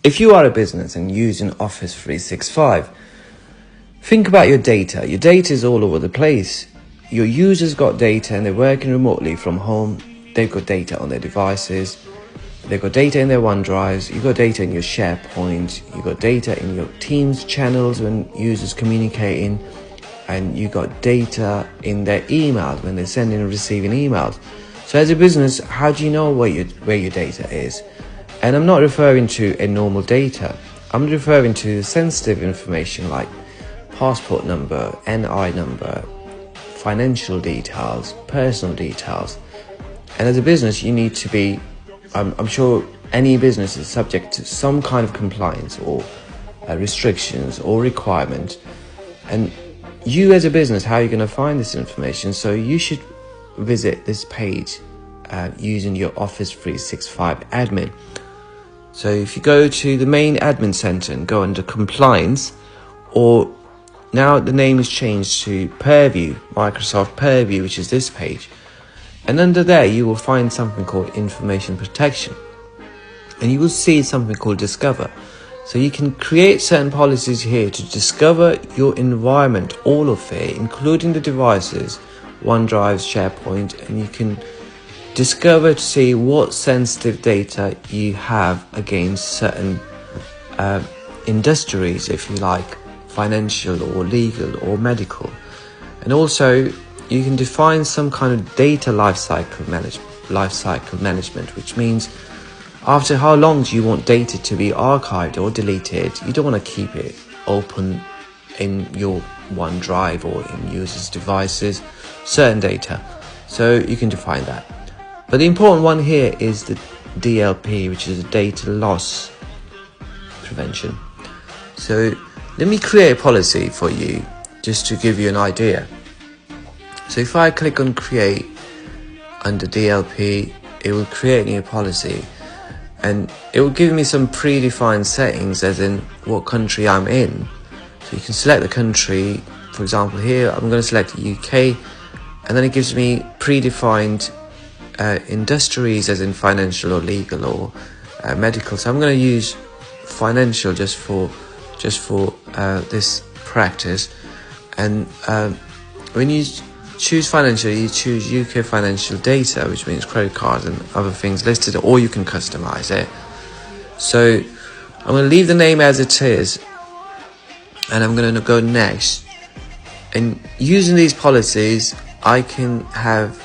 if you are a business and using Office 365, think about your data. Your data is all over the place. Your users got data and they're working remotely from home. They've got data on their devices. They've got data in their OneDrives. You've got data in your SharePoint. You've got data in your Teams channels when users communicating. And you got data in their emails when they're sending and receiving emails. So as a business, how do you know where your data is? And I'm not referring to a normal data. I'm referring to sensitive information like passport number, NI number, financial details, personal details. And as a business, you need to be, I'm sure any business is subject to some kind of compliance or restrictions or requirement. And you as a business, how are you going to find this information? So you should visit this page using your Office 365 admin. So if you go to the main admin center and go under compliance, or now the name is changed to Purview, Microsoft Purview, which is this page. And under there, you will find something called information protection. And you will see something called discover. So you can create certain policies here to discover your environment, all of it, including the devices, OneDrive, SharePoint, and you can discover to see what sensitive data you have against certain industries, if you like, financial or legal or medical. And also you can define some kind of data lifecycle management, which means after how long do you want data to be archived or deleted? You don't want to keep it open in your OneDrive or in users' devices, certain data. So you can define that. But the important one here is the DLP, which is data loss prevention. So let me create a policy for you just to give you an idea. So if I click on create under DLP, it will create me a policy. And it will give me some predefined settings, as in what country I'm in. So you can select the country. For example, here I'm going to select the UK, and then it gives me predefined industries, as in financial or legal or medical. So I'm going to use financial just for this practice. And when you choose financial, you choose UK financial data, which means credit cards and other things listed, or you can customize it. So I'm going to leave the name as it is, and I'm going to go next. And using these policies, I can have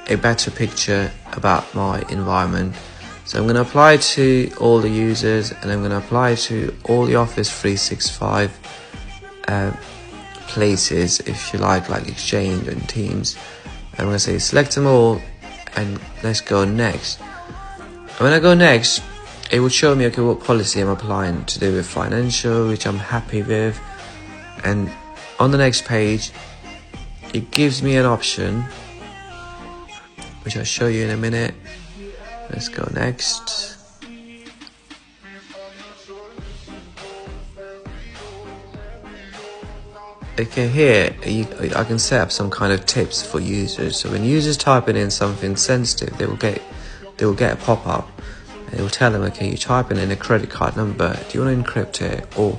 a better picture about my environment. So I'm going to apply to all the users, and I'm going to apply to all the Office 365 places, if you like Exchange and Teams. I'm going to say select them all, and let's go next. And when I go next, it will show me, okay, what policy I'm applying to do with financial, which I'm happy with. And on the next page, it gives me an option, which I'll show you in a minute. Let's go next. Okay, here I can set up some kind of tips for users. So when users typing in something sensitive, they will get a pop-up, and it will tell them, okay, you're typing in a credit card number. Do you want to encrypt it, or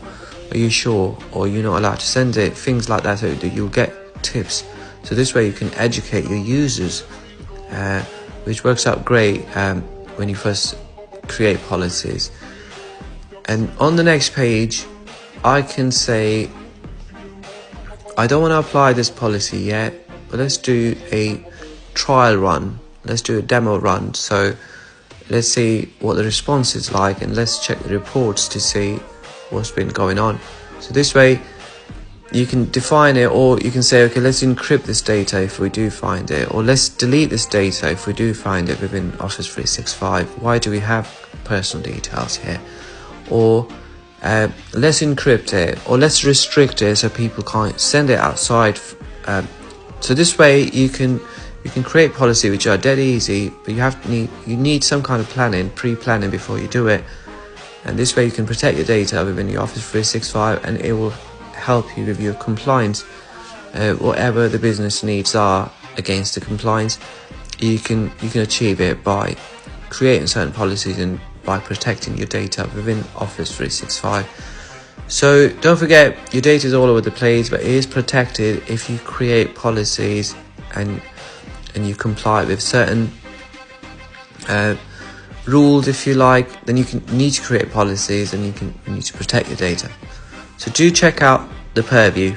are you sure, or you're not allowed to send it? Things like that. So you'll get tips. So this way you can educate your users, which works out great when you first create policies. And on the next page, I can say, I don't want to apply this policy yet, but let's do a trial run. Let's do a demo run. So let's see what the response is like, and let's check the reports to see what's been going on. So this way you can define it, or you can say, okay, let's encrypt this data if we do find it, or let's delete this data if we do find it within Office 365. Why do we have personal details here? Or let's encrypt it, or let's restrict it so people can't send it outside. So this way you can create policy which are dead easy, but you need some kind of pre-planning before you do it. And this way you can protect your data within your Office 365, and it will help you with your compliance. Whatever the business needs are against the compliance, you can achieve it by creating certain policies and by protecting your data within Office 365. So don't forget, your data is all over the place, but it is protected if you create policies and you comply with certain rules, if you like. Then you need to create policies, and you need to protect your data. So do check out the Purview.